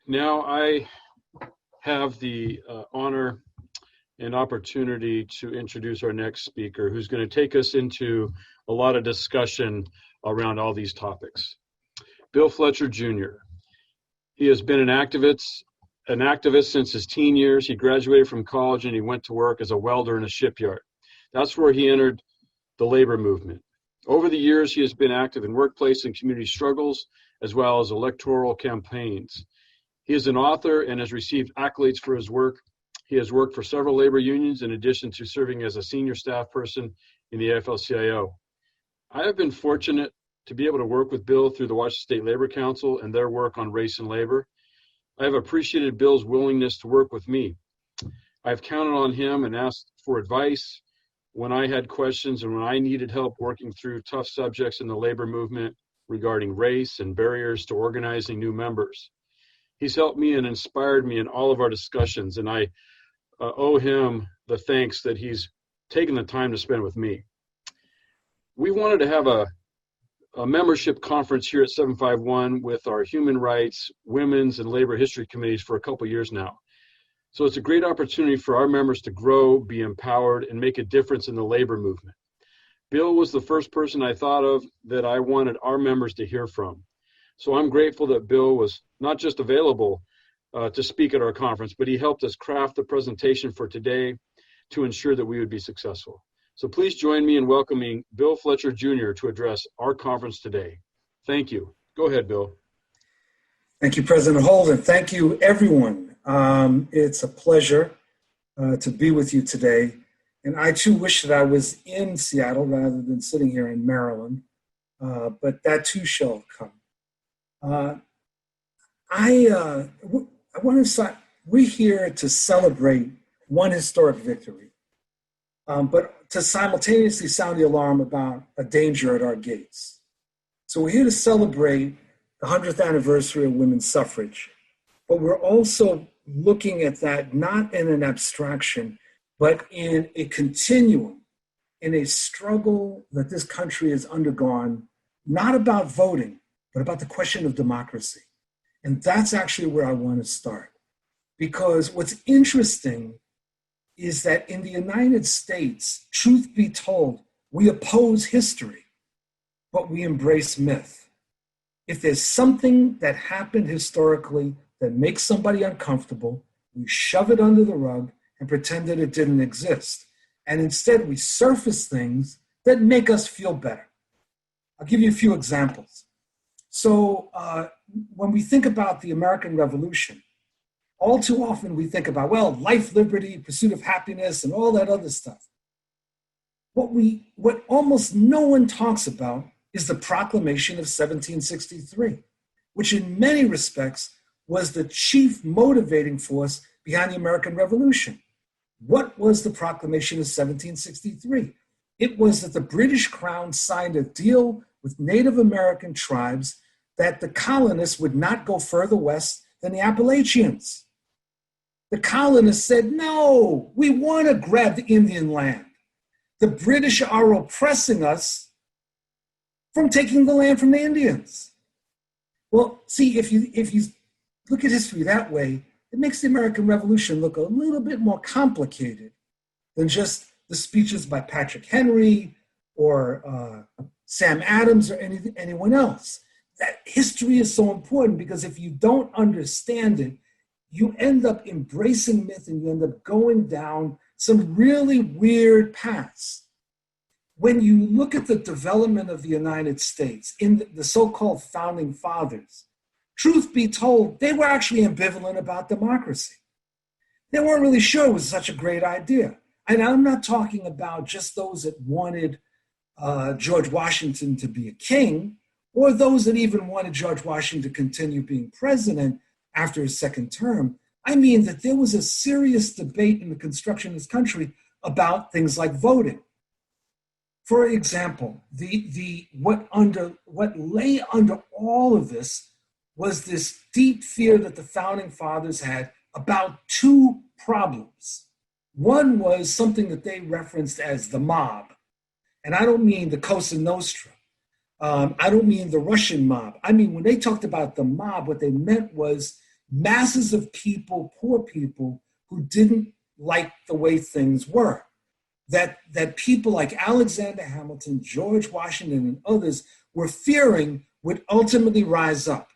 Now I have the honor and opportunity to introduce our next speaker, who's going to take us into a lot of discussion around all these topics. Bill Fletcher Jr. He has been an activist since his teen years. He graduated from college and he went to work as a welder in a shipyard. That's where he entered the labor movement. Over the years, he has been active in workplace and community struggles, as well as electoral campaigns. He is an author and has received accolades for his work. He has worked for several labor unions in addition to serving as a senior staff person in the AFL-CIO. I have been fortunate to be able to work with Bill through the Washington State Labor Council and their work on race and labor. I have appreciated Bill's willingness to work with me. I've counted on him and asked for advice when I had questions and when I needed help working through tough subjects in the labor movement regarding race and barriers to organizing new members. He's helped me and inspired me in all of our discussions, and I owe him the thanks that he's taken the time to spend with me. We wanted to have a membership conference here at 751 with our human rights, women's, and labor history committees for a couple years now. So it's a great opportunity for our members to grow, be empowered, and make a difference in the labor movement. Bill was the first person I thought of that I wanted our members to hear from. So I'm grateful that Bill was not just available to speak at our conference, but he helped us craft the presentation for today to ensure that we would be successful. So please join me in welcoming Bill Fletcher Jr. to address our conference today. Thank you. Go ahead, Bill. Thank you, President Holden. Thank you, everyone. It's a pleasure to be with you today. And I too wish that I was in Seattle rather than sitting here in Maryland, but that too shall come. I want to start, we're here to celebrate one historic victory, but to simultaneously sound the alarm about a danger at our gates. So we're here to celebrate the 100th anniversary of women's suffrage, but we're also looking at that not in an abstraction, but in a continuum, in a struggle that this country has undergone, not about voting, but about the question of democracy. And that's actually where I want to start. Because what's interesting is that in the United States, truth be told, we oppose history, but we embrace myth. If there's something that happened historically that makes somebody uncomfortable, we shove it under the rug and pretend that it didn't exist. And instead, we surface things that make us feel better. I'll give you a few examples. So when we think about the American Revolution, all too often we think about, well, life, liberty, pursuit of happiness, and all that other stuff. What almost no one talks about is the Proclamation of 1763, which in many respects was the chief motivating force behind the American Revolution. What was the Proclamation of 1763? It was that the British Crown signed a deal with Native American tribes that the colonists would not go further west than the Appalachians. The colonists said, no, we want to grab the Indian land. The British are oppressing us from taking the land from the Indians. Well, see, if you look at history that way, it makes the American Revolution look a little bit more complicated than just the speeches by Patrick Henry or Sam Adams or anyone else. That history is so important because if you don't understand it, you end up embracing myth and you end up going down some really weird paths. When you look at the development of the United States in the so-called founding fathers, truth be told, they were actually ambivalent about democracy. They weren't really sure it was such a great idea. And I'm not talking about just those that wanted George Washington to be a king, or those that even wanted George Washington to continue being president after his second term. I mean that there was a serious debate in the construction of this country about things like voting. For example, what lay under all of this was this deep fear that the founding fathers had about two problems. One was something that they referenced as the mob. And I don't mean the Cosa Nostra. I don't mean the Russian mob. I mean, when they talked about the mob, what they meant was masses of people, poor people, who didn't like the way things were. That people like Alexander Hamilton, George Washington, and others were fearing would ultimately rise up.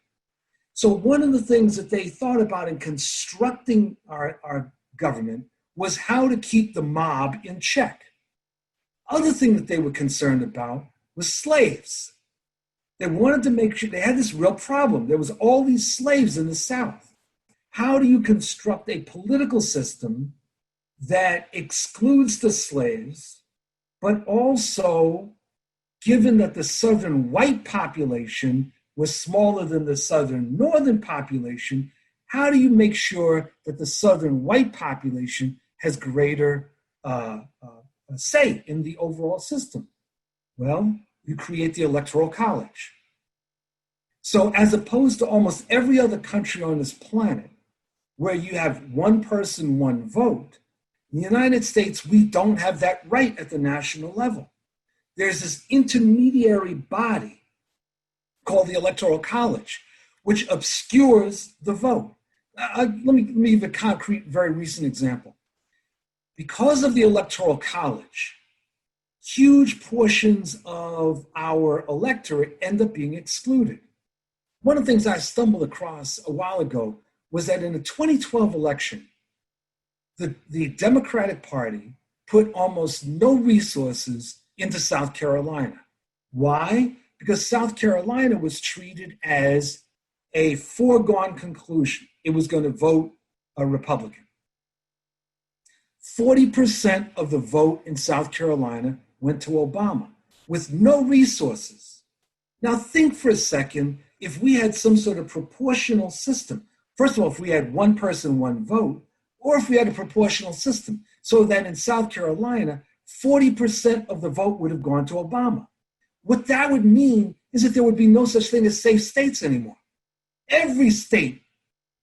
So one of the things that they thought about in constructing our government was how to keep the mob in check. Other thing that they were concerned about was slaves. They wanted to make sure, they had this real problem. There was all these slaves in the South. How do you construct a political system that excludes the slaves, but also, given that the Southern white population was smaller than the Southern Northern population, how do you make sure that the Southern white population has greater say in the overall system? Well, you create the Electoral College. So as opposed to almost every other country on this planet, where you have one person, one vote, in the United States, we don't have that right at the national level. There's this intermediary body called the Electoral College, which obscures the vote. Let me give a concrete, very recent example. Because of the Electoral College, huge portions of our electorate end up being excluded. One of the things I stumbled across a while ago was that in the 2012 election, the Democratic Party put almost no resources into South Carolina. Why? Because South Carolina was treated as a foregone conclusion. It was going to vote a Republican. 40% of the vote in South Carolina went to Obama with no resources. Now think for a second, if we had some sort of proportional system. First of all, if we had one person, one vote, or if we had a proportional system, so that in South Carolina, 40% of the vote would have gone to Obama. What that would mean is that there would be no such thing as safe states anymore. Every state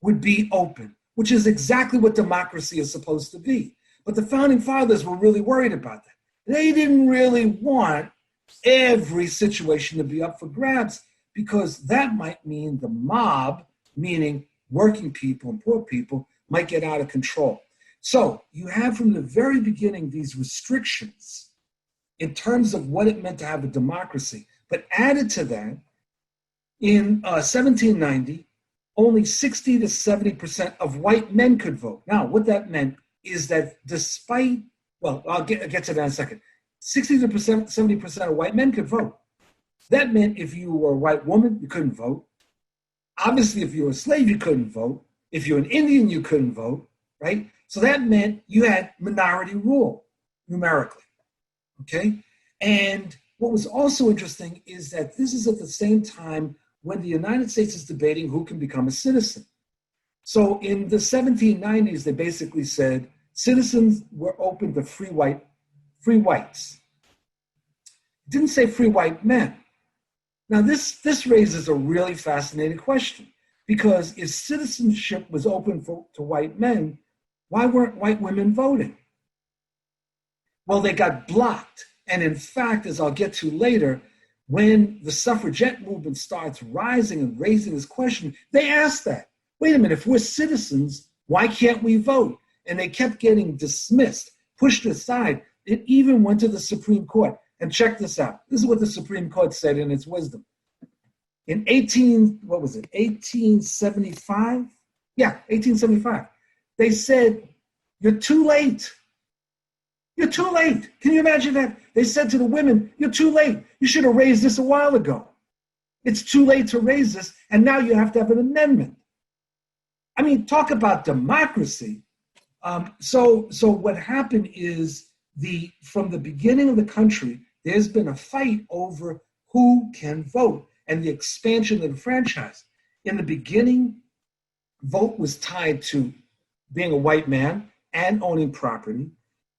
would be open, which is exactly what democracy is supposed to be. But the founding fathers were really worried about that. They didn't really want every situation to be up for grabs, because that might mean the mob, meaning working people and poor people, might get out of control. So you have from the very beginning these restrictions in terms of what it meant to have a democracy. But added to that, in 1790, only 60 to 70% of white men could vote. Now, what that meant is that despite, well, I'll get to that in a second, 60 to 70% of white men could vote. That meant if you were a white woman, you couldn't vote. Obviously, if you were a slave, you couldn't vote. If you're an Indian, you couldn't vote, right? So that meant you had minority rule, numerically, okay? And what was also interesting is that this is at the same time when the United States is debating who can become a citizen. So in the 1790s, they basically said citizens were open to free whites. It didn't say free white men. Now this raises a really fascinating question, because if citizenship was open to white men, why weren't white women voting? Well, they got blocked. And in fact, as I'll get to later, when the suffragette movement starts rising and raising this question, they asked that. Wait a minute, if we're citizens, why can't we vote? And they kept getting dismissed, pushed aside. It even went to the Supreme Court. And check this out. This is what the Supreme Court said in its wisdom. In 1875? Yeah, 1875. They said, you're too late. You're too late. Can you imagine that? They said to the women, you're too late. You should have raised this a while ago. It's too late to raise this, and now you have to have an amendment. I mean, talk about democracy. So what happened is from the beginning of the country, there's been a fight over who can vote and the expansion of the franchise. In the beginning, vote was tied to being a white man and owning property.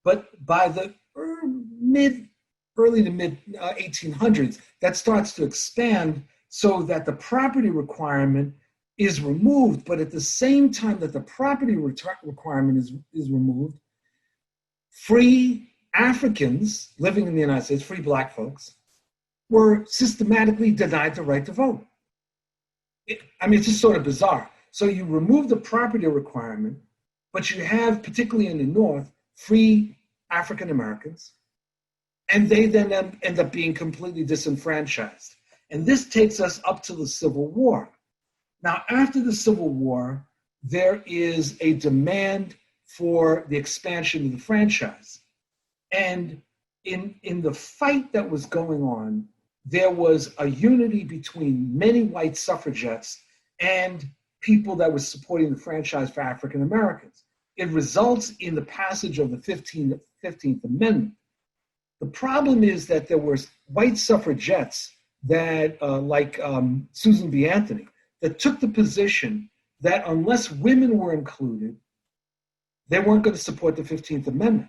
But by the early to mid 1800s, that starts to expand so that the property requirement is removed. But at the same time that the property requirement is removed, free Africans living in the United States, free black folks, were systematically denied the right to vote. It's just sort of bizarre. So you remove the property requirement, but you have, particularly in the North, free African Americans, and they then end up being completely disenfranchised. And this takes us up to the Civil War. Now, after the Civil War, there is a demand for the expansion of the franchise. And in the fight that was going on, there was a unity between many white suffragettes and people that were supporting the franchise for African Americans. It results in the passage of the 15th Amendment. The problem is that there were white suffragettes that, like Susan B. Anthony, that took the position that unless women were included, they weren't going to support the 15th Amendment.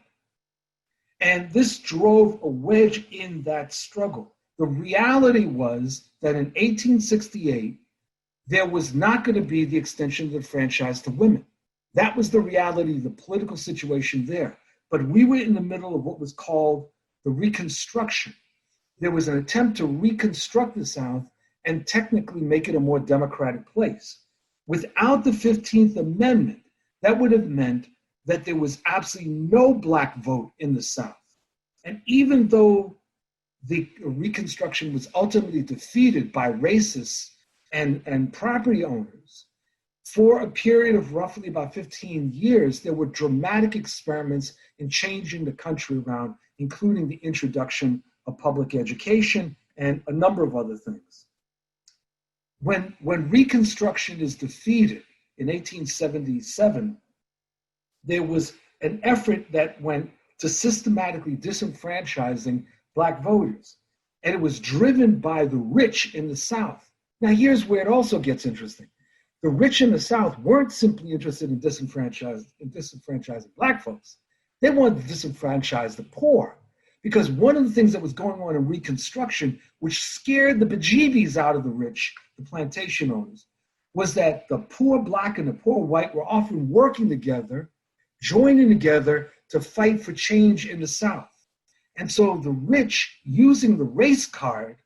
And this drove a wedge in that struggle. The reality was that in 1868, there was not going to be the extension of the franchise to women. That was the reality of the political situation there. But we were in the middle of what was called the Reconstruction. There was an attempt to reconstruct the South and technically make it a more democratic place. Without the 15th Amendment, that would have meant that there was absolutely no black vote in the South. And even though the Reconstruction was ultimately defeated by racists and property owners, for a period of roughly about 15 years, there were dramatic experiments in changing the country around, including the introduction of public education and a number of other things. When Reconstruction is defeated in 1877, there was an effort that went to systematically disenfranchising black voters. And it was driven by the rich in the South. Now, here's where it also gets interesting. The rich in the South weren't simply interested in disenfranchising black folks. They wanted to disenfranchise the poor. Because one of the things that was going on in Reconstruction, which scared the bejeebies out of the rich, the plantation owners, was that the poor black and the poor white were often working together, joining together to fight for change in the South. And so the rich, using the race card,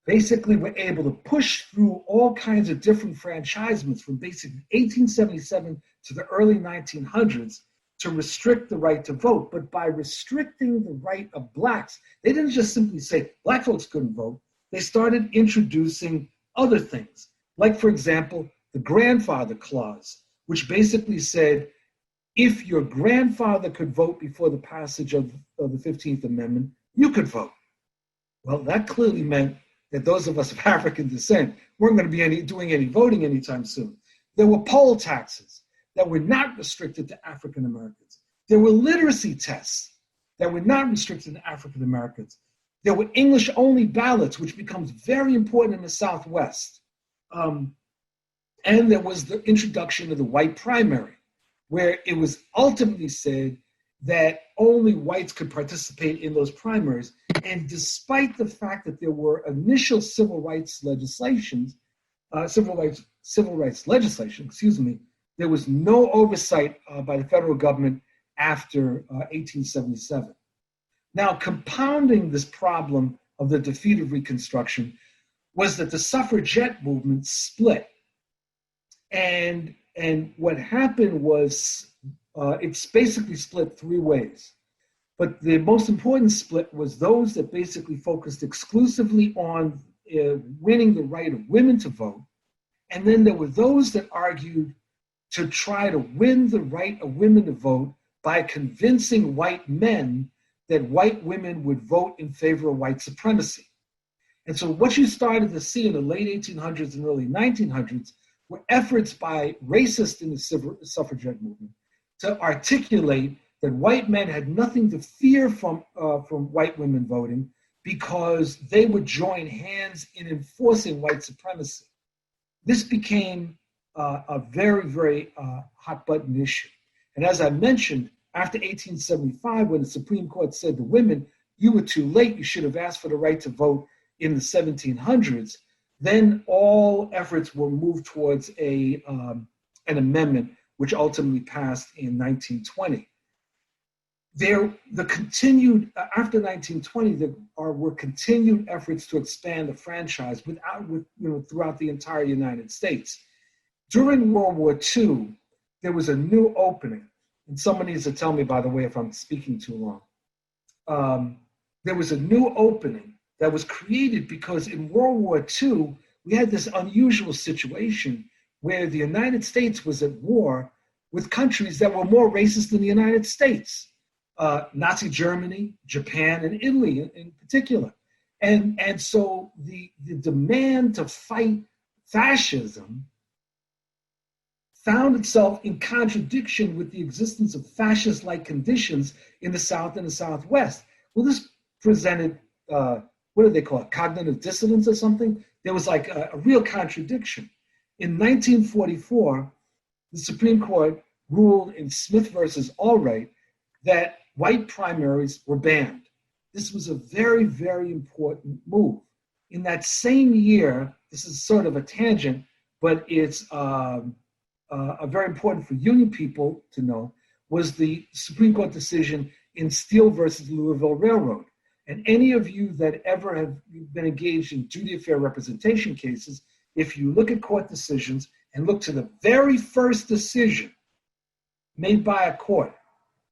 basically were able to push through all kinds of different franchisements from basically 1877 to the early 1900s to restrict the right to vote. But by restricting the right of blacks, they didn't just simply say black folks couldn't vote. They started introducing other things, like, for example, the grandfather clause, which basically said, if your grandfather could vote before the passage of the 15th Amendment, you could vote. Well, that clearly meant that those of us of African descent weren't going to be doing any voting anytime soon. There were poll taxes that were not restricted to African Americans. There were literacy tests that were not restricted to African Americans. There were English-only ballots, which becomes very important in the Southwest. And there was the introduction of the white primary, where it was ultimately said that only whites could participate in those primaries. And despite the fact that there were initial civil rights legislation, there was no oversight by the federal government after 1877. Now, compounding this problem of the defeat of Reconstruction was that the suffragette movement split. And what happened was it's basically split three ways. But the most important split was those that basically focused exclusively on winning the right of women to vote. And then there were those that argued to try to win the right of women to vote by convincing white men that white women would vote in favor of white supremacy. And so what you started to see in the late 1800s and early 1900s were efforts by racists in the suffragette movement to articulate that white men had nothing to fear from white women voting because they would join hands in enforcing white supremacy. This became a very, very hot button issue. And as I mentioned, after 1875, when the Supreme Court said to women, you were too late, you should have asked for the right to vote in the 1700s, then all efforts were moved towards an amendment which ultimately passed in 1920. After 1920, there were continued efforts to expand the franchise throughout the entire United States. During World War II, there was a new opening, and someone needs to tell me, by the way, if I'm speaking too long. There was a new opening that was created because in World War II, we had this unusual situation where the United States was at war with countries that were more racist than the United States. Nazi Germany, Japan, and Italy in particular. And so the demand to fight fascism found itself in contradiction with the existence of fascist-like conditions in the South and the Southwest. Well, this presented, what do they call it, cognitive dissonance or something? There was like a real contradiction. In 1944, the Supreme Court ruled in Smith versus Allwright that white primaries were banned. This was a very, very important move. In that same year, this is sort of a tangent, but it's very important for union people to know, was the Supreme Court decision in Steele versus Louisville Railroad. And any of you that ever have been engaged in duty of fair representation cases, if you look at court decisions and look to the very first decision made by a court,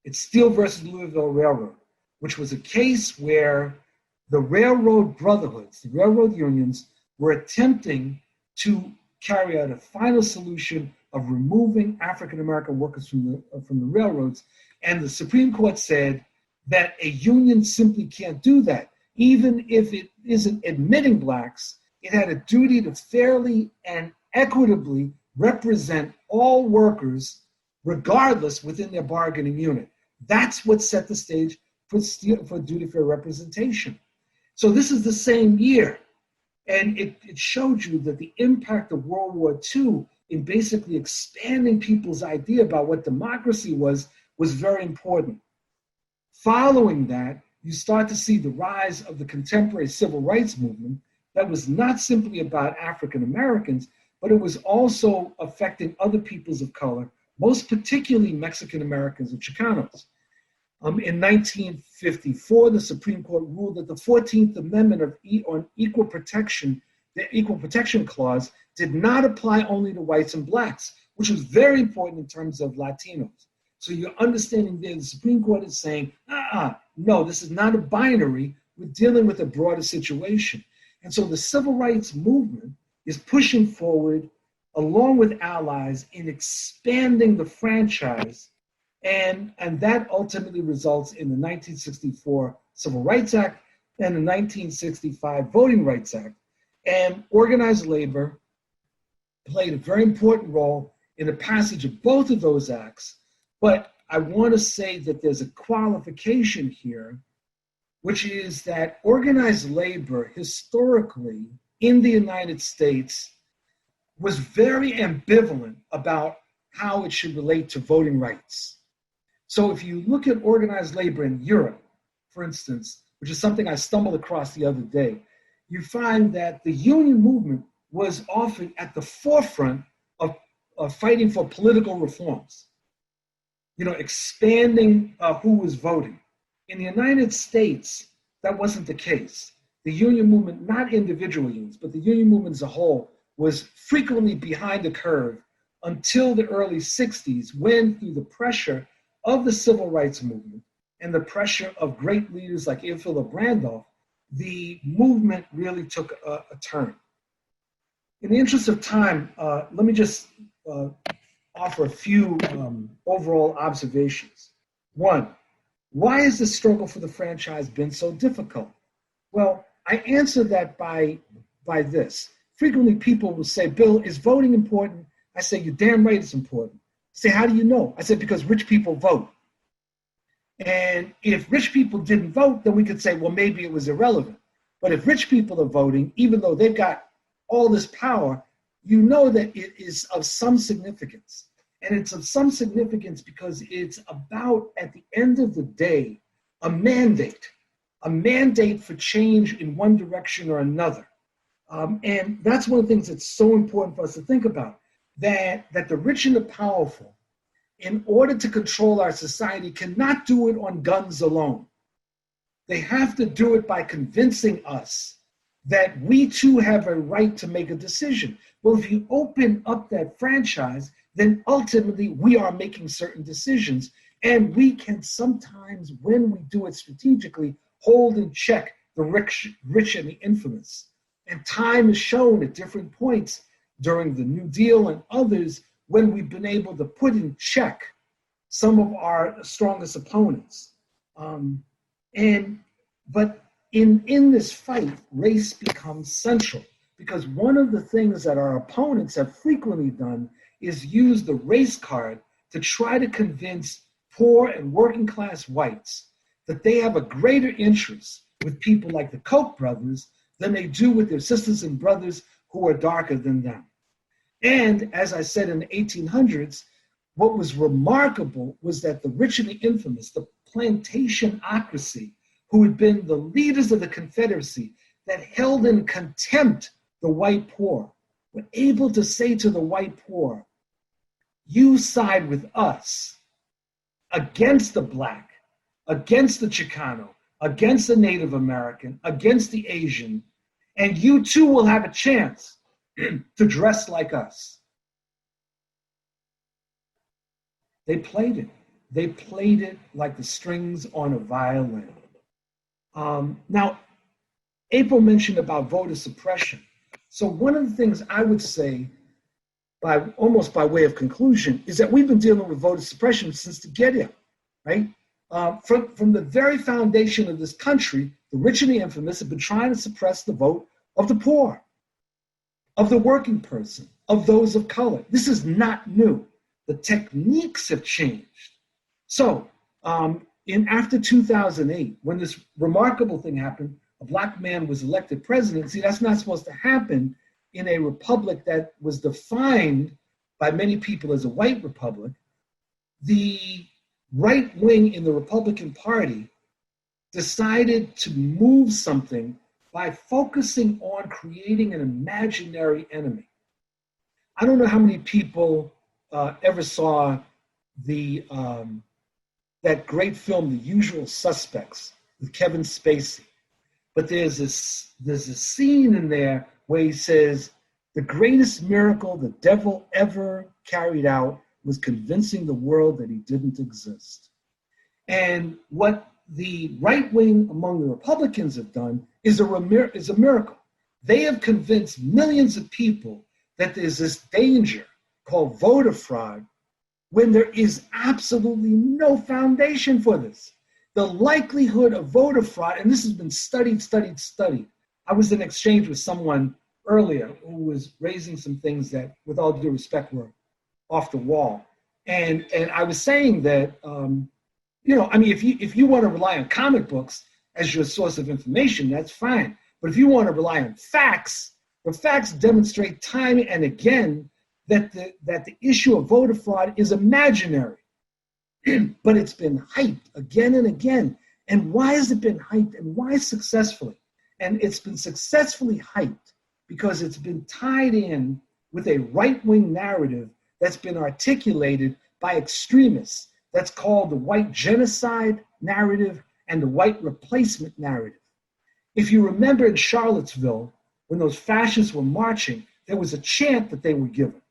it's Steele versus Louisville Railroad, which was a case where the railroad brotherhoods, the railroad unions, were attempting to carry out a final solution of removing African-American workers from the railroads. And the Supreme Court said that a union simply can't do that. Even if it isn't admitting blacks, it had a duty to fairly and equitably represent all workers, regardless within their bargaining unit. That's what set the stage for duty of fair representation. So this is the same year. And it showed you that the impact of World War II in basically expanding people's idea about what democracy was very important. Following that, you start to see the rise of the contemporary civil rights movement that was not simply about African Americans, but it was also affecting other peoples of color, most particularly Mexican Americans and Chicanos. In 1954, the Supreme Court ruled that the 14th Amendment on equal protection, the Equal Protection Clause, did not apply only to whites and blacks, which was very important in terms of Latinos. So you're understanding there, the Supreme Court is saying, no, this is not a binary. We're dealing with a broader situation. And so the civil rights movement is pushing forward, along with allies, in expanding the franchise. And that ultimately results in the 1964 Civil Rights Act and the 1965 Voting Rights Act. And organized labor played a very important role in the passage of both of those acts. But I want to say that there's a qualification here, which is that organized labor historically in the United States was very ambivalent about how it should relate to voting rights. So if you look at organized labor in Europe, for instance, which is something I stumbled across the other day, you find that the union movement was often at the forefront of fighting for political reforms, expanding who was voting. In the United States, that wasn't the case. The union movement, not individual unions, but the union movement as a whole, was frequently behind the curve until the early 60s, when through the pressure of the civil rights movement and the pressure of great leaders like Philip Randolph, the movement really took a turn. In the interest of time, let me just offer a few overall observations. One, why has the struggle for the franchise been so difficult? Well, I answer that by this. Frequently people will say, Bill, is voting important? I say, you're damn right it's important. Say, how do you know? I said, because rich people vote. And if rich people didn't vote, then we could say, well, maybe it was irrelevant. But if rich people are voting, even though they've got all this power, you know that it is of some significance. And it's of some significance because it's about, at the end of the day, a mandate for change in one direction or another. And that's one of the things that's so important for us to think about, that the rich and the powerful, in order to control our society, cannot do it on guns alone. They have to do it by convincing us that we too have a right to make a decision. Well, if you open up that franchise, then ultimately we are making certain decisions, and we can sometimes, when we do it strategically, hold in check the rich and the infamous. And time has shown at different points during the New Deal and others when we've been able to put in check some of our strongest opponents. But in this fight, race becomes central, because one of the things that our opponents have frequently done is use the race card to try to convince poor and working class whites that they have a greater interest with people like the Koch brothers than they do with their sisters and brothers who are darker than them. And as I said, in the 1800s, what was remarkable was that the rich and the infamous, the plantationocracy, who had been the leaders of the Confederacy that held in contempt the white poor, were able to say to the white poor, you side with us against the black, against the Chicano, against the Native American, against the Asian, and you too will have a chance to dress like us. They played it. They played it like the strings on a violin. Now, April mentioned about voter suppression. So one of the things I would say, almost by way of conclusion, is that we've been dealing with voter suppression since the get-in, right? From the very foundation of this country, the rich and the infamous have been trying to suppress the vote of the poor, of the working person, of those of color. This is not new. The techniques have changed. So after 2008, when this remarkable thing happened, a black man was elected president. See, that's not supposed to happen in a republic that was defined by many people as a white republic. The right wing in the Republican Party decided to move something by focusing on creating an imaginary enemy. I don't know how many people ever saw that great film, The Usual Suspects, with Kevin Spacey. But there's a scene in there where he says, the greatest miracle the devil ever carried out was convincing the world that he didn't exist. And what the right wing among the Republicans have done is a miracle. They have convinced millions of people that there's this danger called voter fraud when there is absolutely no foundation for this. The likelihood of voter fraud, and this has been studied. I was in exchange with someone earlier who was raising some things that, with all due respect, were off the wall. And I was saying that, if you want to rely on comic books as your source of information, that's fine. But if you want to rely on facts, the facts demonstrate time and again that the issue of voter fraud is imaginary. But it's been hyped again and again. And why has it been hyped, and why successfully? And it's been successfully hyped because it's been tied in with a right-wing narrative that's been articulated by extremists. That's called the white genocide narrative and the white replacement narrative. If you remember in Charlottesville, when those fascists were marching, there was a chant that they were given.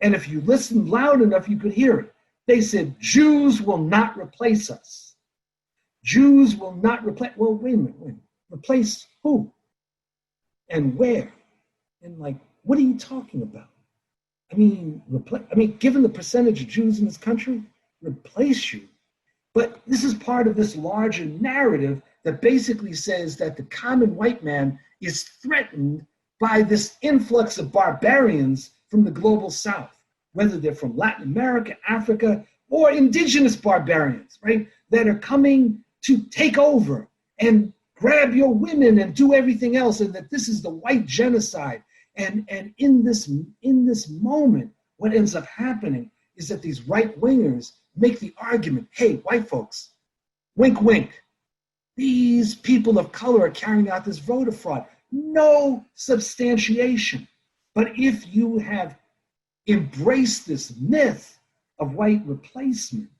And if you listened loud enough, you could hear it. They said, Jews will not replace us. Jews will not replace, well, wait a minute. Replace who? And where? And what are you talking about? Given the percentage of Jews in this country, replace you. But this is part of this larger narrative that basically says that the common white man is threatened by this influx of barbarians from the global south, whether they're from Latin America, Africa, or indigenous barbarians, right, that are coming to take over and grab your women and do everything else, and that this is the white genocide. And in this moment, what ends up happening is that these right-wingers make the argument, hey, white folks, wink, wink, these people of color are carrying out this voter fraud. No substantiation. But if you have embraced this myth of white replacement,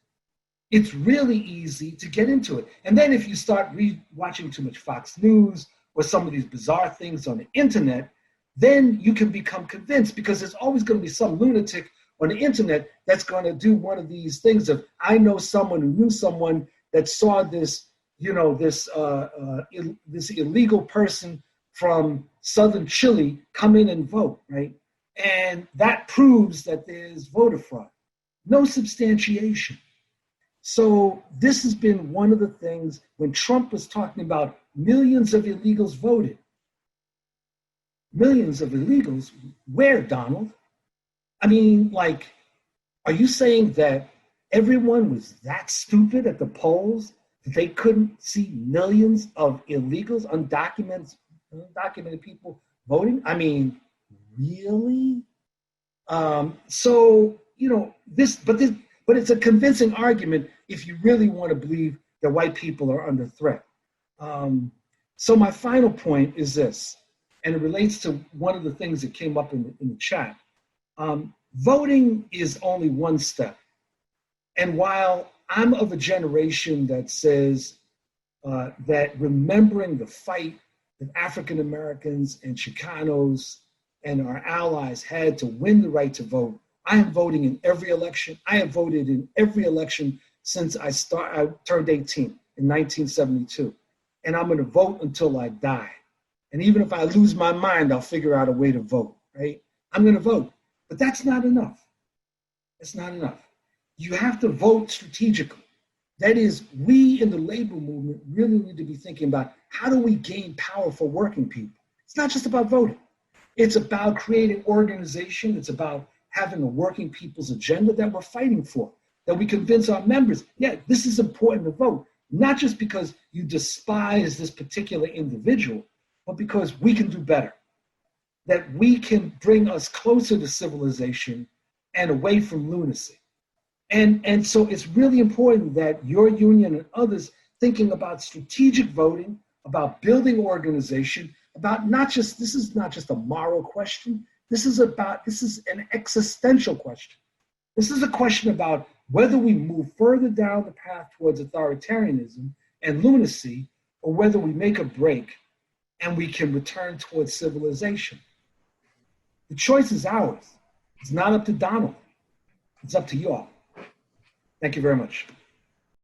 it's really easy to get into it. And then if you start watching too much Fox News, or some of these bizarre things on the internet, then you can become convinced, because there's always going to be some lunatic on the internet that's going to do one of these things of, I know someone who knew someone that saw this, this illegal person from southern Chile come in and vote, right? And that proves that there's voter fraud. No substantiation. So this has been one of the things when Trump was talking about millions of illegals voted. Millions of illegals? Where, Donald? I mean, like, are you saying that everyone was that stupid at the polls that they couldn't see millions of illegals, undocumented people voting? I mean, really? But it's a convincing argument if you really want to believe that white people are under threat. So my final point is this, and it relates to one of the things that came up in the chat. Voting is only one step. And while I'm of a generation that says that remembering the fight that African Americans and Chicanos and our allies had to win the right to vote, I am voting in every election. I have voted in every election since I turned 18 in 1972. And I'm going to vote until I die. And even if I lose my mind, I'll figure out a way to vote, right? I'm going to vote. But that's not enough. It's not enough. You have to vote strategically. That is, we in the labor movement really need to be thinking about how do we gain power for working people. It's not just about voting. It's about creating organization. It's about having a working people's agenda that we're fighting for, that we convince our members, yeah, this is important to vote, not just because you despise this particular individual, but because we can do better, that we can bring us closer to civilization and away from lunacy. And so it's really important that your union and others thinking about strategic voting, about building organization, about this is not just a moral question. This is an existential question. This is a question about whether we move further down the path towards authoritarianism and lunacy, or whether we make a break and we can return towards civilization. The choice is ours. It's not up to Donald. It's up to you all. Thank you very much.